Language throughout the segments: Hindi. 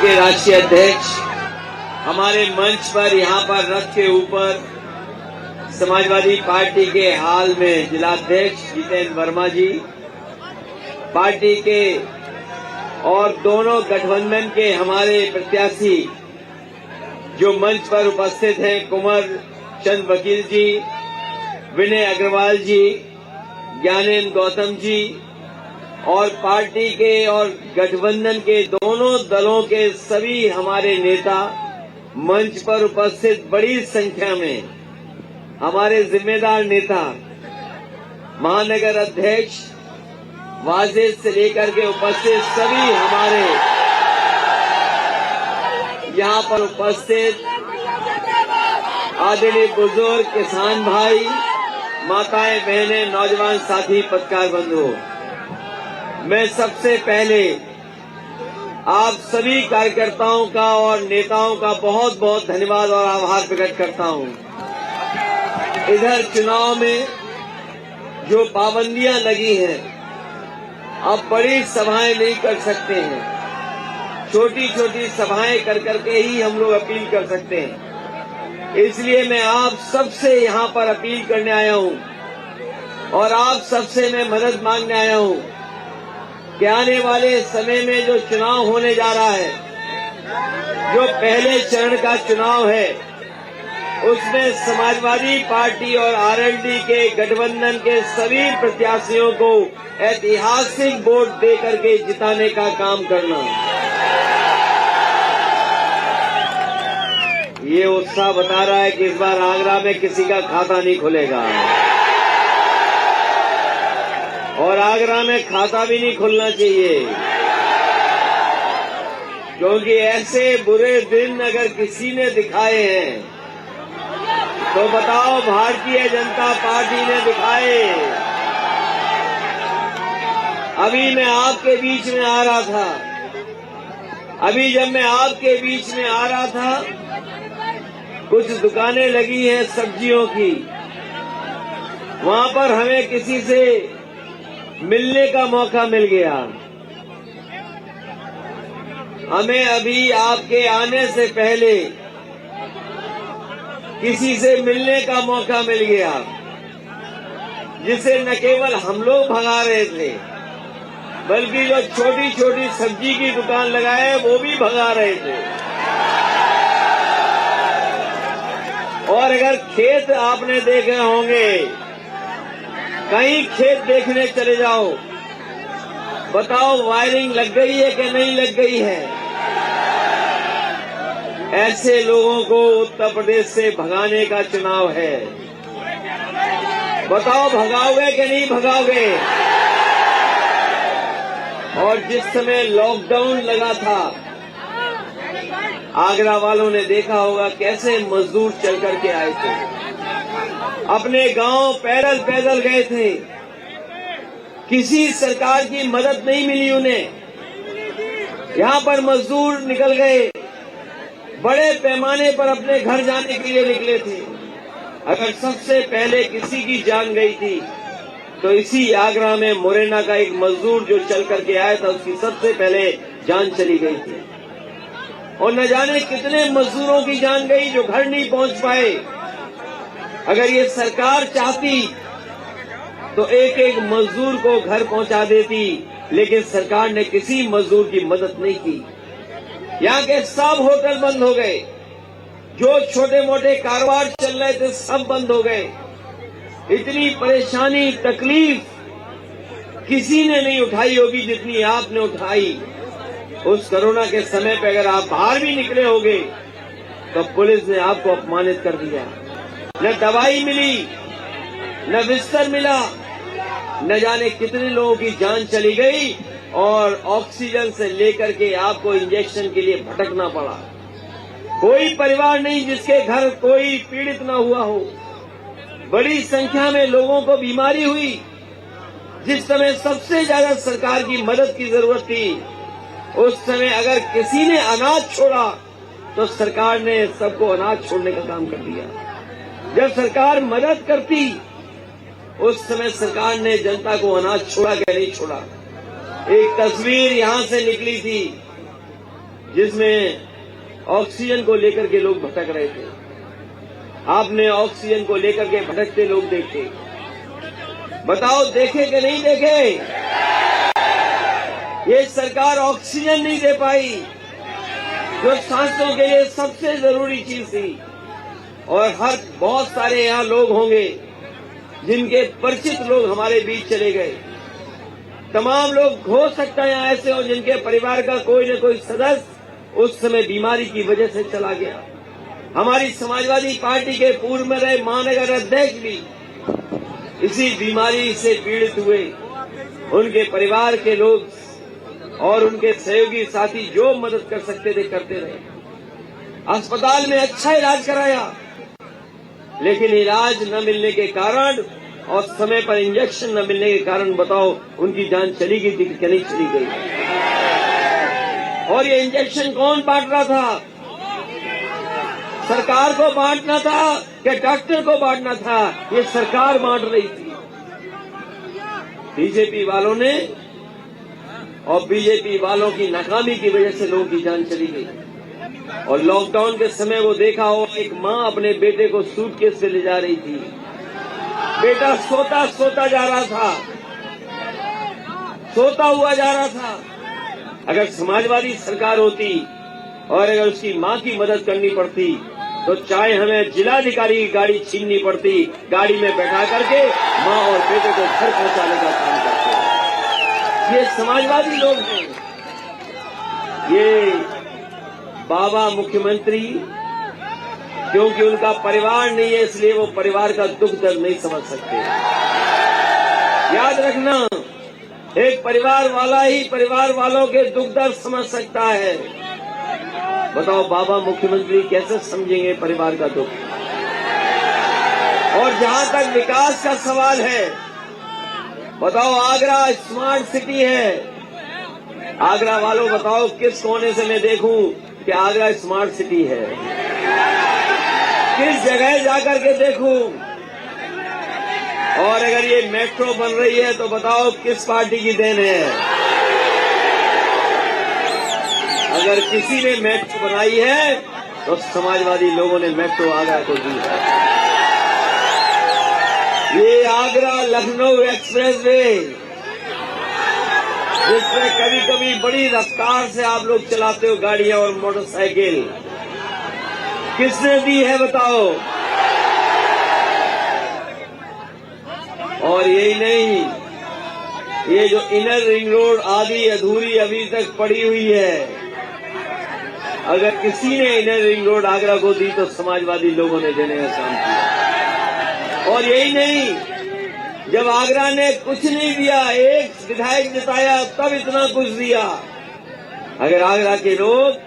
के राष्ट्रीय अध्यक्ष, हमारे मंच पर यहाँ पर रथ के ऊपर समाजवादी पार्टी के हाल में जिलाध्यक्ष जितेंद्र वर्मा जी, पार्टी के और दोनों गठबंधन के हमारे प्रत्याशी जो मंच पर उपस्थित हैं, कुंवर चंद वकील जी, विनय अग्रवाल जी, ज्ञानेंद्र गौतम जी, और पार्टी के और गठबंधन के दोनों दलों के सभी हमारे नेता मंच पर उपस्थित बड़ी संख्या में, हमारे जिम्मेदार नेता, महानगर अध्यक्ष वाजिद से लेकर के उपस्थित सभी हमारे यहाँ पर उपस्थित आदरणीय बुजुर्ग, किसान भाई, माताएं, बहनें, नौजवान साथी, पत्रकार बंधु, मैं सबसे पहले आप सभी कार्यकर्ताओं का और नेताओं का बहुत बहुत धन्यवाद और आभार प्रकट करता हूं। इधर चुनाव में जो पाबंदियां लगी हैं, अब बड़ी सभाएं नहीं कर सकते हैं, छोटी छोटी सभाएं कर करके ही हम लोग अपील कर सकते हैं। इसलिए मैं आप सबसे यहाँ पर अपील करने आया हूँ और आप सबसे मैं मदद मांगने आया हूँ कि आने वाले समय में जो चुनाव होने जा रहा है, जो पहले चरण का चुनाव है, उसमें समाजवादी पार्टी और आरएलडी के गठबंधन के सभी प्रत्याशियों को ऐतिहासिक वोट दे करके जिताने का काम करना। ये उत्साह बता रहा है कि इस बार आगरा में किसी का खाता नहीं खुलेगा और आगरा में खाता भी नहीं खुलना चाहिए, क्योंकि ऐसे बुरे दिन अगर किसी ने दिखाए हैं तो बताओ भारतीय जनता पार्टी ने दिखाए। अभी मैं आपके बीच में आ रहा था, अभी जब मैं आपके बीच में आ रहा था, कुछ दुकानें लगी हैं सब्जियों की, वहां पर हमें किसी से मिलने का मौका मिल गया। हमें अभी आपके आने से पहले किसी से मिलने का मौका मिल गया, जिसे न केवल हम लोग भगा रहे थे, बल्कि जो छोटी छोटी सब्जी की दुकान लगाए वो भी भगा रहे थे। और अगर खेत आपने देखे होंगे, कहीं खेत देखने चले जाओ, बताओ वायरिंग लग गई है कि नहीं लग गई है। ऐसे लोगों को उत्तर प्रदेश से भगाने का चुनाव है। बताओ भगाओगे कि नहीं भगाओगे। और जिस समय लॉकडाउन लगा था, आगरा वालों ने देखा होगा कैसे मजदूर चल करके आए थे, अपने गांव पैदल पैदल गए थे, किसी सरकार की मदद नहीं मिली उन्हें। यहां पर मजदूर निकल गए, बड़े पैमाने पर अपने घर जाने के लिए निकले थे। अगर सबसे पहले किसी की जान गई थी तो इसी आगरा में मुरैना का एक मजदूर जो चल करके आया था, उसकी सबसे पहले जान चली गई थी। और न जाने कितने मजदूरों की जान गई जो घर नहीं पहुंच पाए। अगर ये सरकार चाहती तो एक एक मजदूर को घर पहुंचा देती, लेकिन सरकार ने किसी मजदूर की मदद नहीं की। यहाँ के सब होटल बंद हो गए, जो छोटे मोटे कारोबार चल रहे थे सब बंद हो गए। इतनी परेशानी, तकलीफ किसी ने नहीं उठाई होगी जितनी आपने उठाई। उस कोरोना के समय पे अगर आप बाहर भी निकले होगे तो पुलिस ने आपको अपमानित कर दिया। न दवाई मिली, न बिस्तर मिला, न जाने कितने लोगों की जान चली गई और ऑक्सीजन से लेकर के आपको इंजेक्शन के लिए भटकना पड़ा। कोई परिवार नहीं जिसके घर कोई पीड़ित न हुआ हो। बड़ी संख्या में लोगों को बीमारी हुई। जिस समय सबसे ज्यादा सरकार की मदद की जरूरत थी, उस समय अगर किसी ने अनाज छोड़ा तो सरकार ने सबको अनाज छोड़ने का काम कर दिया। जब सरकार मदद करती, उस समय सरकार ने जनता को अनाज छोड़ा क्या नहीं छोड़ा। एक तस्वीर यहां से निकली थी, जिसमें ऑक्सीजन को लेकर के लोग भटक रहे थे। आपने ऑक्सीजन को लेकर के भटकते लोग देखे। बताओ देखे कि नहीं देखे? ये सरकार ऑक्सीजन नहीं दे पाई, जो सांसों के लिए सबसे जरूरी चीज थी। और बहुत सारे यहाँ लोग होंगे जिनके परिचित लोग हमारे बीच चले गए। तमाम लोग हो सकता है यहाँ ऐसे हो जिनके परिवार का कोई न कोई सदस्य उस समय बीमारी की वजह से चला गया। हमारी समाजवादी पार्टी के पूर्व में रहे महानगर अध्यक्ष भी इसी बीमारी से पीड़ित हुए। उनके परिवार के लोग और उनके सहयोगी साथी जो मदद कर सकते थे करते रहे। अस्पताल में अच्छा इलाज कराया, लेकिन इलाज न मिलने के कारण और समय पर इंजेक्शन न मिलने के कारण बताओ उनकी जान चली गई थी कि नहीं चली गई? और ये इंजेक्शन कौन बांट रहा था? सरकार को बांटना था कि डॉक्टर को बांटना था? ये सरकार बांट रही थी। बीजेपी वालों ने और बीजेपी वालों की नाकामी की वजह से लोगों की जान चली गई। और लॉकडाउन के समय वो देखा हो, एक माँ अपने बेटे को सूटकेस से ले जा रही थी। बेटा सोता सोता जा रहा था, सोता हुआ जा रहा था। अगर समाजवादी सरकार होती और अगर उसकी माँ की मदद करनी पड़ती तो चाहे हमें जिलाधिकारी की गाड़ी छीननी पड़ती, गाड़ी में बैठा करके माँ और बेटे को घर पहुंचाने का काम करते। ये समाजवादी लोग हैं। ये बाबा मुख्यमंत्री, क्योंकि उनका परिवार नहीं है इसलिए वो परिवार का दुख दर्द नहीं समझ सकते। याद रखना, एक परिवार वाला ही परिवार वालों के दुख दर्द समझ सकता है। बताओ बाबा मुख्यमंत्री कैसे समझेंगे परिवार का दुख? और जहां तक विकास का सवाल है, बताओ आगरा स्मार्ट सिटी है। आगरा वालों बताओ किस कोने से मैं देखूं कि आगरा स्मार्ट सिटी है? किस जगह जाकर के देखूं? और अगर ये मेट्रो बन रही है तो बताओ किस पार्टी की देन है? अगर किसी ने मेट्रो बनाई है तो समाजवादी लोगों ने मेट्रो आगरा को दी है। ये आगरा लखनऊ एक्सप्रेस वे, जिसमें कभी कभी बड़ी रफ्तार से आप लोग चलाते हो गाड़ियां और मोटरसाइकिल, किसने दी है बताओ? और यही नहीं, ये जो इनर रिंग रोड आधी अधूरी अभी तक पड़ी हुई है, अगर किसी ने इनर रिंग रोड आगरा को दी तो समाजवादी लोगों ने देने का काम किया। और यही नहीं, जब आगरा ने कुछ नहीं दिया, एक विधायक जिताया तब इतना कुछ दिया। अगर आगरा के लोग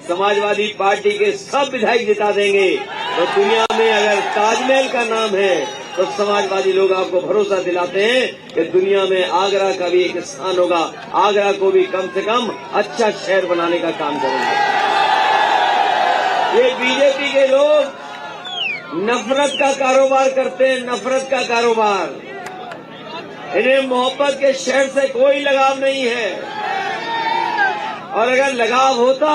समाजवादी पार्टी के सब विधायक जिता देंगे तो दुनिया में अगर ताजमहल का नाम है तो समाजवादी लोग आपको भरोसा दिलाते हैं कि दुनिया में आगरा का भी एक स्थान होगा। आगरा को भी कम से कम अच्छा शहर बनाने का काम करेंगे। ये बीजेपी के लोग नफरत का कारोबार करते हैं, नफरत का कारोबार। इन्हें मोहब्बत के शहर से कोई लगाव नहीं है। और अगर लगाव होता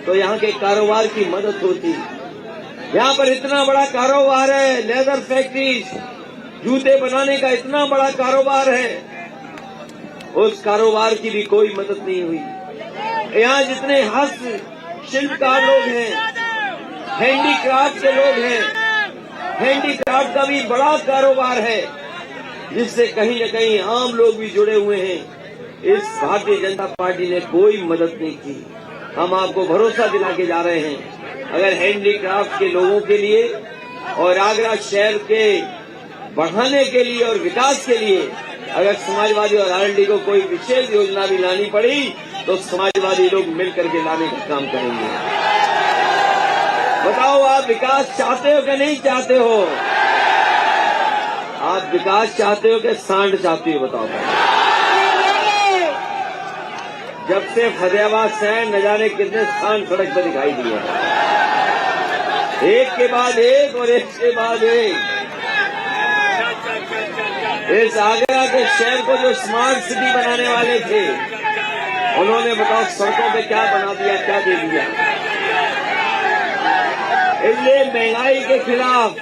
तो यहाँ के कारोबार की मदद होती। यहाँ पर इतना बड़ा कारोबार है, लेदर फैक्ट्री, जूते बनाने का इतना बड़ा कारोबार है, उस कारोबार की भी कोई मदद नहीं हुई। यहाँ जितने हस्त शिल्पकार लोग हैं, हैंडीक्राफ्ट के लोग हैं, हैंडीक्राफ्ट का भी बड़ा कारोबार है जिससे कहीं न कहीं आम लोग भी जुड़े हुए हैं। इस भारतीय जनता पार्टी ने कोई मदद नहीं की। हम आपको भरोसा दिला के जा रहे हैं, अगर हैंडीक्राफ्ट के लोगों के लिए और आगरा शहर के बढ़ाने के लिए और विकास के लिए अगर समाजवादी और आरएलडी को कोई विशेष योजना भी लानी पड़ी तो समाजवादी लोग मिलकर के लाने का काम करेंगे। बताओ आप विकास चाहते हो कि नहीं चाहते हो? आप विकास चाहते हो कि सांड चाहते हो? बताओ। जब से फतेहाबाद शहर न जाने कितने सांड सड़क पर दिखाई दिए, एक के बाद एक और एक के बाद एक। इस आगरा के शहर को जो स्मार्ट सिटी बनाने वाले थे, उन्होंने बताओ सड़कों पे क्या बना दिया, क्या दे दिया। इसलिए महंगाई के खिलाफ,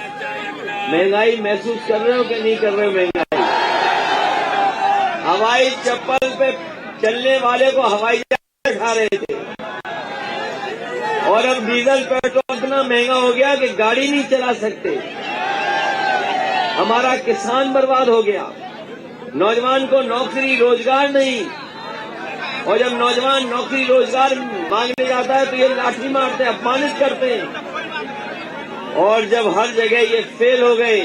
महंगाई महसूस कर रहे हो कि नहीं कर रहे हो? महंगाई, हवाई चप्पल पे चलने वाले को हवाई जहाज उठा रहे थे, और अब डीजल पेट्रोल इतना महंगा हो गया कि गाड़ी नहीं चला सकते। हमारा किसान बर्बाद हो गया, नौजवान को नौकरी रोजगार नहीं, और जब नौजवान नौकरी रोजगार मांगने जाता है तो ये लाठी मारते हैं, अपमानित करते हैं। और जब हर जगह ये फेल हो गए,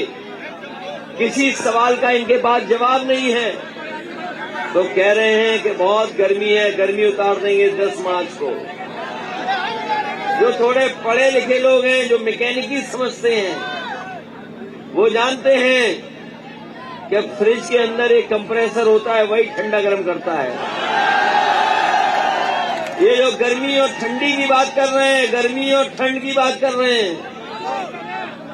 किसी सवाल का इनके पास जवाब नहीं है, तो कह रहे हैं कि बहुत गर्मी है, गर्मी उतार देंगे 10 मार्च को। जो थोड़े पढ़े लिखे लोग हैं, जो मैकेनिकी समझते हैं, वो जानते हैं कि फ्रिज के अंदर एक कंप्रेसर होता है, वही ठंडा गर्म करता है। ये जो गर्मी और ठंडी की बात कर रहे हैं, गर्मी और ठंड की बात कर रहे हैं,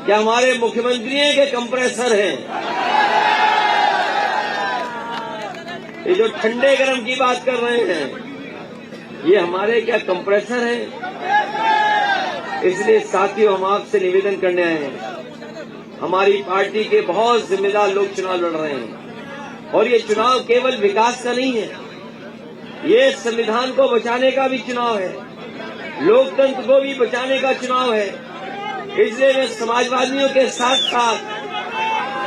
क्या हमारे मुख्यमंत्री हैं कि कंप्रेसर हैं? ये जो ठंडे गर्म की बात कर रहे हैं, ये हमारे क्या कंप्रेसर हैं? इसलिए साथियों, हम आपसे निवेदन करने आए हैं। हमारी पार्टी के बहुत जिम्मेदार लोग चुनाव लड़ रहे हैं, और ये चुनाव केवल विकास का नहीं है, ये संविधान को बचाने का भी चुनाव है, लोकतंत्र को भी बचाने का चुनाव है। इसलिए मैं समाजवादियों के साथ साथ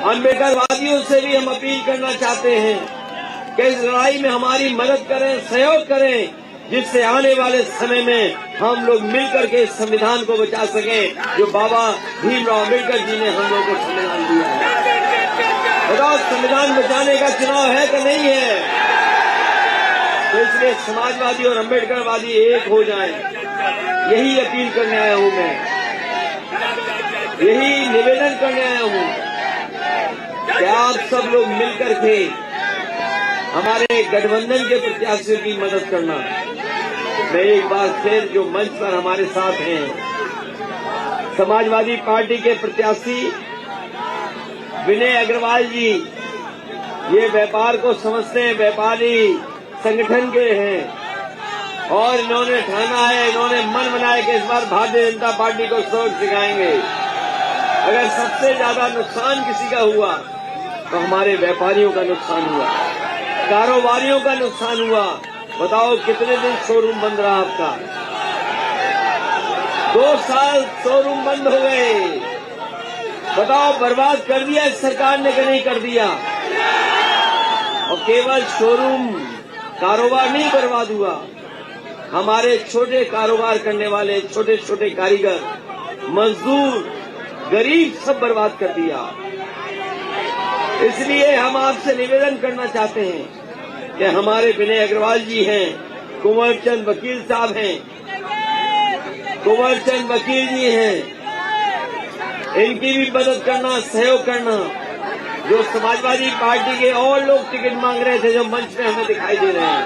अम्बेडकरवादियों से भी हम अपील करना चाहते हैं कि इस लड़ाई में हमारी मदद करें, सहयोग करें, जिससे आने वाले समय में हम लोग मिलकर के इस संविधान को बचा सकें, जो बाबा भीमराव अम्बेडकर जी ने हम लोगों को संविधान दिया है। बताओ, संविधान बचाने का चुनाव है कि नहीं है? तो इसलिए समाजवादी और अम्बेडकरवादी एक हो जाएं, यही अपील करने आया हूं मैं, यही निवेदन करने आया हूं कि आप सब लोग मिलकर के हमारे गठबंधन के प्रत्याशियों की मदद करना। मैं एक बार फिर जो मंच पर हमारे साथ हैं, समाजवादी पार्टी के प्रत्याशी विनय अग्रवाल जी, ये व्यापार को समझते हैं, व्यापारी संगठन के हैं, और इन्होंने ठाना है, इन्होंने मन बनाया कि इस बार भारतीय जनता पार्टी को सोच सिखाएंगे। अगर सबसे ज्यादा नुकसान किसी का हुआ तो हमारे व्यापारियों का नुकसान हुआ, कारोबारियों का नुकसान हुआ। बताओ, कितने दिन शोरूम बंद रहा आपका? 2 साल शोरूम बंद हो गए। बताओ, बर्बाद कर दिया इस सरकार ने कि नहीं कर दिया? और केवल शोरूम कारोबार नहीं बर्बाद हुआ, हमारे छोटे कारोबार करने वाले, छोटे छोटे कारीगर, मजदूर, गरीब, सब बर्बाद कर दिया। इसलिए हम आपसे निवेदन करना चाहते हैं कि हमारे विनय अग्रवाल जी हैं, कुंवर चंद वकील साहब हैं, कुंवर चंद वकील जी हैं, इनकी भी मदद करना, सहयोग करना। जो समाजवादी पार्टी के और लोग टिकट मांग रहे थे, जो मंच में हमें दिखाई दे रहे हैं,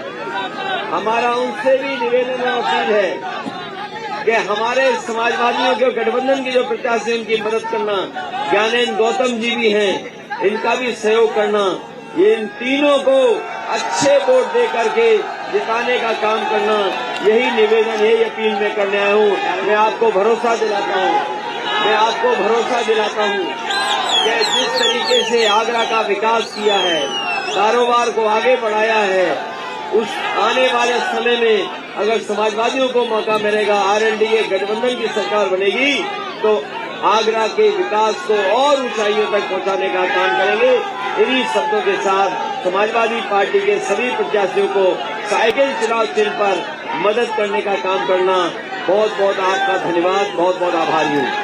हमारा उनसे भी निवेदन और अपील है कि हमारे समाजवादियों के गठबंधन के जो प्रत्याशी, उनकी मदद करना। ज्ञानेन्द्र गौतम जी भी हैं, इनका भी सहयोग करना। ये इन तीनों को अच्छे वोट दे करके जिताने का काम करना, यही निवेदन, यही अपील मैं करने आया हूँ। मैं आपको भरोसा दिलाता हूँ कि जिस तरीके से आगरा का विकास किया है, कारोबार को आगे बढ़ाया है, उस आने वाले समय में अगर समाजवादियों को मौका मिलेगा, आरएलडीए गठबंधन की सरकार बनेगी, तो आगरा के विकास को और ऊंचाइयों तक पहुंचाने का काम करेंगे। इन्हीं शब्दों के साथ समाजवादी पार्टी के सभी प्रत्याशियों को साइकिल चुनाव चिन्ह पर मदद करने का काम करना। बहुत बहुत आपका धन्यवाद, बहुत बहुत आभारी हूँ।